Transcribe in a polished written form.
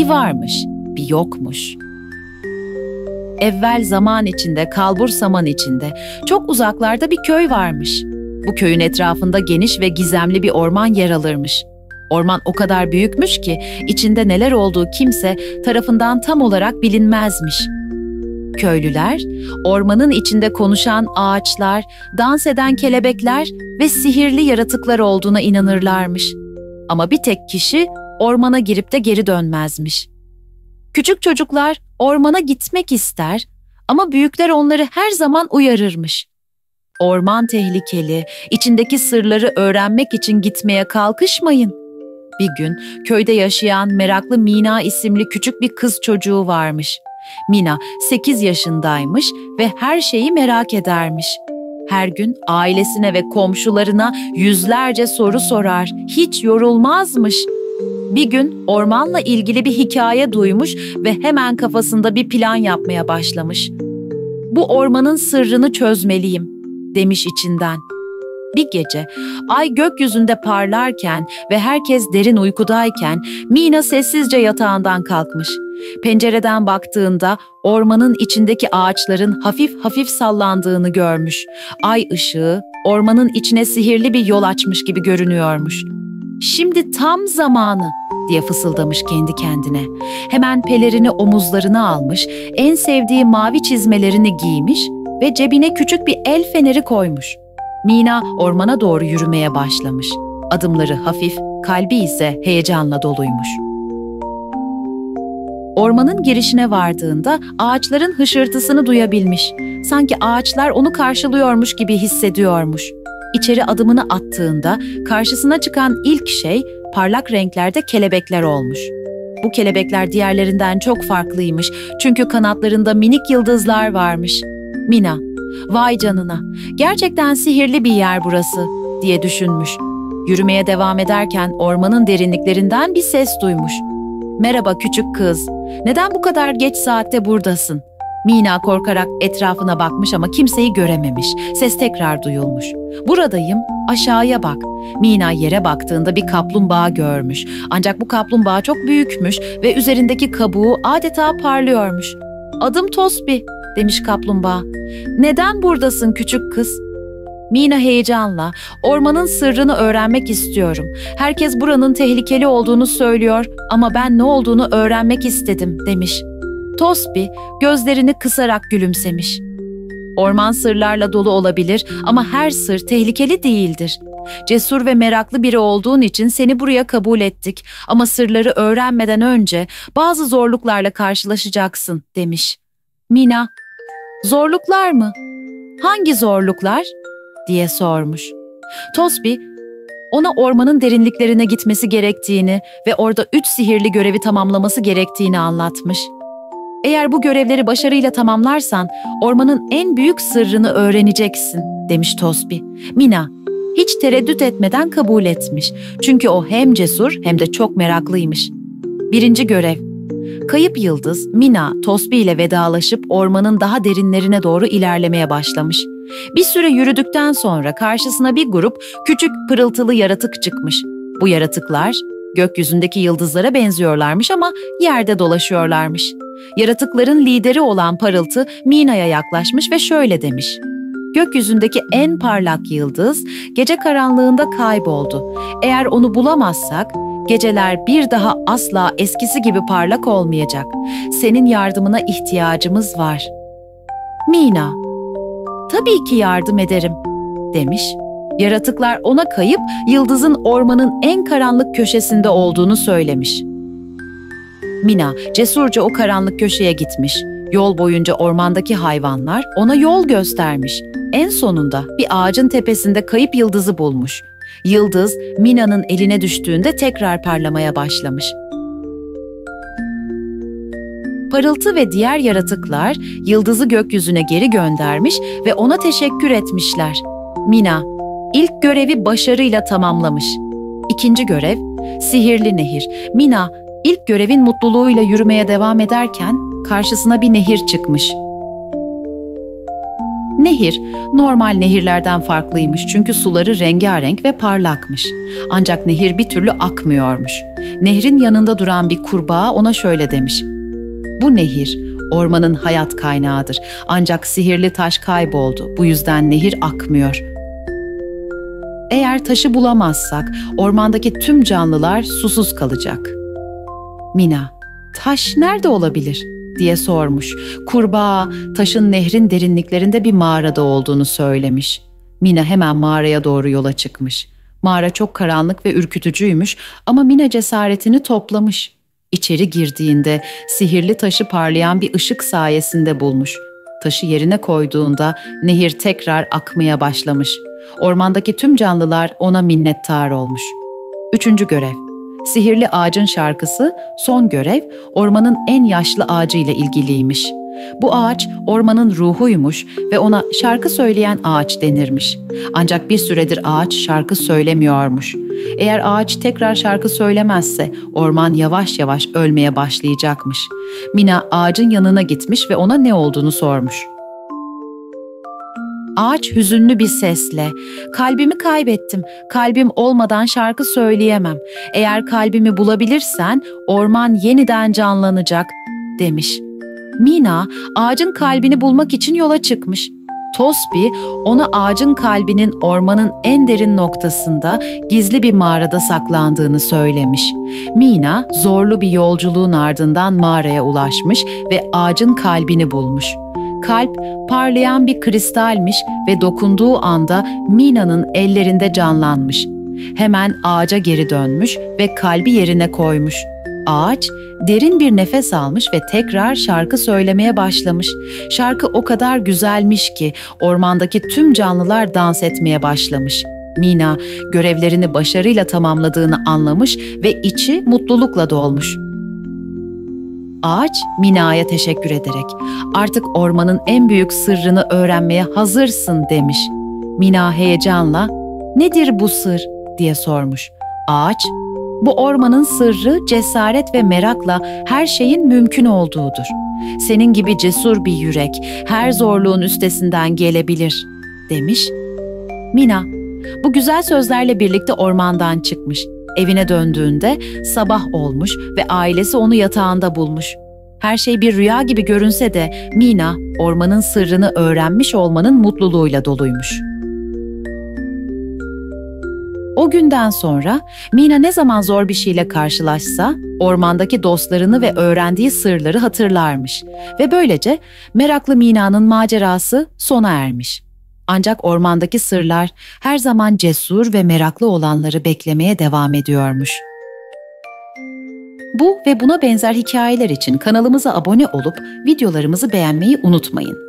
bir varmış, bir yokmuş. Evvel zaman içinde, kalbur saman içinde, çok uzaklarda bir köy varmış. Bu köyün etrafında geniş ve gizemli bir orman yer alırmış. Orman o kadar büyükmüş ki içinde neler olduğu kimse tarafından tam olarak bilinmezmiş. Köylüler, ormanın içinde konuşan ağaçlar, dans eden kelebekler ve sihirli yaratıklar olduğuna inanırlarmış. Ama bir tek kişi ormana girip de geri dönmezmiş. Küçük çocuklar ormana gitmek ister ama büyükler onları her zaman uyarırmış. Orman tehlikeli, içindeki sırları öğrenmek için gitmeye kalkışmayın. Bir gün köyde yaşayan meraklı Mina isimli küçük bir kız çocuğu varmış. Mina 8 yaşındaymış ve her şeyi merak edermiş. Her gün ailesine ve komşularına yüzlerce soru sorar, hiç yorulmazmış. Bir gün ormanla ilgili bir hikaye duymuş ve hemen kafasında bir plan yapmaya başlamış. Bu ormanın sırrını çözmeliyim, demiş içinden. Bir gece ay gökyüzünde parlarken ve herkes derin uykudayken Mina sessizce yatağından kalkmış. Pencereden baktığında ormanın içindeki ağaçların hafif hafif sallandığını görmüş. Ay ışığı ormanın içine sihirli bir yol açmış gibi görünüyormuş. "Şimdi tam zamanı," diye fısıldamış kendi kendine. Hemen pelerini omuzlarına almış, en sevdiği mavi çizmelerini giymiş ve cebine küçük bir el feneri koymuş. Mina ormana doğru yürümeye başlamış. Adımları hafif, kalbi ise heyecanla doluymuş. Ormanın girişine vardığında ağaçların hışırtısını duyabilmiş. Sanki ağaçlar onu karşılıyormuş gibi hissediyormuş. İçeri adımını attığında karşısına çıkan ilk şey parlak renklerde kelebekler olmuş. Bu kelebekler diğerlerinden çok farklıymış çünkü kanatlarında minik yıldızlar varmış. Mina, "Vay canına, gerçekten sihirli bir yer burası," diye düşünmüş. Yürümeye devam ederken ormanın derinliklerinden bir ses duymuş. "Merhaba küçük kız, neden bu kadar geç saatte buradasın?" Mina korkarak etrafına bakmış ama kimseyi görememiş. Ses tekrar duyulmuş. "Buradayım, aşağıya bak." Mina yere baktığında bir kaplumbağa görmüş. Ancak bu kaplumbağa çok büyükmüş ve üzerindeki kabuğu adeta parlıyormuş. "Adım Tosbi," demiş kaplumbağa. "Neden buradasın küçük kız?" Mina heyecanla, "Ormanın sırrını öğrenmek istiyorum. Herkes buranın tehlikeli olduğunu söylüyor ama ben ne olduğunu öğrenmek istedim," demiş. Tosbi gözlerini kısarak gülümsemiş. "Orman sırlarla dolu olabilir ama her sır tehlikeli değildir. Cesur ve meraklı biri olduğun için seni buraya kabul ettik ama sırları öğrenmeden önce bazı zorluklarla karşılaşacaksın," demiş. Mina, "Zorluklar mı? Hangi zorluklar?" diye sormuş. Tosbi, ona ormanın derinliklerine gitmesi gerektiğini ve orada 3 sihirli görevi tamamlaması gerektiğini anlatmış. "Eğer bu görevleri başarıyla tamamlarsan ormanın en büyük sırrını öğreneceksin," demiş Tosbi. Mina hiç tereddüt etmeden kabul etmiş. Çünkü o hem cesur hem de çok meraklıymış. 1. görev. Kayıp yıldız Mina, Tosbi ile vedalaşıp ormanın daha derinlerine doğru ilerlemeye başlamış. Bir süre yürüdükten sonra karşısına bir grup küçük pırıltılı yaratık çıkmış. Bu yaratıklar gökyüzündeki yıldızlara benziyorlarmış ama yerde dolaşıyorlarmış. Yaratıkların lideri olan Parıltı Mina'ya yaklaşmış ve şöyle demiş: "Gökyüzündeki en parlak yıldız gece karanlığında kayboldu. Eğer onu bulamazsak geceler bir daha asla eskisi gibi parlak olmayacak. Senin yardımına ihtiyacımız var." Mina, "Tabii ki yardım ederim," demiş. Yaratıklar ona kayıp yıldızın ormanın en karanlık köşesinde olduğunu söylemiş. Mina cesurca o karanlık köşeye gitmiş. Yol boyunca ormandaki hayvanlar ona yol göstermiş. En sonunda bir ağacın tepesinde kayıp yıldızı bulmuş. Yıldız Mina'nın eline düştüğünde tekrar parlamaya başlamış. Parıltı ve diğer yaratıklar yıldızı gökyüzüne geri göndermiş ve ona teşekkür etmişler. Mina ilk görevi başarıyla tamamlamış. 2. görev, sihirli nehir. Mina ilk görevin mutluluğuyla yürümeye devam ederken karşısına bir nehir çıkmış. Nehir, normal nehirlerden farklıymış çünkü suları rengarenk ve parlakmış. Ancak nehir bir türlü akmıyormuş. Nehrin yanında duran bir kurbağa ona şöyle demiş: "Bu nehir, ormanın hayat kaynağıdır. Ancak sihirli taş kayboldu. Bu yüzden nehir akmıyor. Eğer taşı bulamazsak ormandaki tüm canlılar susuz kalacak." Mina, "Taş nerede olabilir?" diye sormuş. Kurbağa, taşın nehrin derinliklerinde bir mağarada olduğunu söylemiş. Mina hemen mağaraya doğru yola çıkmış. Mağara çok karanlık ve ürkütücüymüş ama Mina cesaretini toplamış. İçeri girdiğinde sihirli taşı parlayan bir ışık sayesinde bulmuş. Taşı yerine koyduğunda nehir tekrar akmaya başlamış. Ormandaki tüm canlılar ona minnettar olmuş. 3. görev. Sihirli Ağacın Şarkısı, son görev, ormanın en yaşlı ağacı ile ilgiliymiş. Bu ağaç ormanın ruhuymuş ve ona şarkı söyleyen ağaç denirmiş. Ancak bir süredir ağaç şarkı söylemiyormuş. Eğer ağaç tekrar şarkı söylemezse orman yavaş yavaş ölmeye başlayacakmış. Mina ağacın yanına gitmiş ve ona ne olduğunu sormuş. Ağaç hüzünlü bir sesle, "Kalbimi kaybettim, kalbim olmadan şarkı söyleyemem. Eğer kalbimi bulabilirsen orman yeniden canlanacak," demiş. Mina, ağacın kalbini bulmak için yola çıkmış. Tosbi, ona ağacın kalbinin ormanın en derin noktasında gizli bir mağarada saklandığını söylemiş. Mina, zorlu bir yolculuğun ardından mağaraya ulaşmış ve ağacın kalbini bulmuş. Kalp parlayan bir kristalmiş ve dokunduğu anda Mina'nın ellerinde canlanmış. Hemen ağaca geri dönmüş ve kalbi yerine koymuş. Ağaç derin bir nefes almış ve tekrar şarkı söylemeye başlamış. Şarkı o kadar güzelmiş ki ormandaki tüm canlılar dans etmeye başlamış. Mina görevlerini başarıyla tamamladığını anlamış ve içi mutlulukla dolmuş. Ağaç Mina'ya teşekkür ederek "Artık ormanın en büyük sırrını öğrenmeye hazırsın," demiş. Mina heyecanla "Nedir bu sır?" diye sormuş. Ağaç, "Bu ormanın sırrı cesaret ve merakla her şeyin mümkün olduğudur. Senin gibi cesur bir yürek her zorluğun üstesinden gelebilir," demiş. Mina bu güzel sözlerle birlikte ormandan çıkmış. Evine döndüğünde sabah olmuş ve ailesi onu yatağında bulmuş. Her şey bir rüya gibi görünse de Mina ormanın sırrını öğrenmiş olmanın mutluluğuyla doluymuş. O günden sonra Mina ne zaman zor bir şeyle karşılaşsa ormandaki dostlarını ve öğrendiği sırları hatırlarmış ve böylece meraklı Mina'nın macerası sona ermiş. Ancak ormandaki sırlar her zaman cesur ve meraklı olanları beklemeye devam ediyormuş. Bu ve buna benzer hikayeler için kanalımıza abone olup videolarımızı beğenmeyi unutmayın.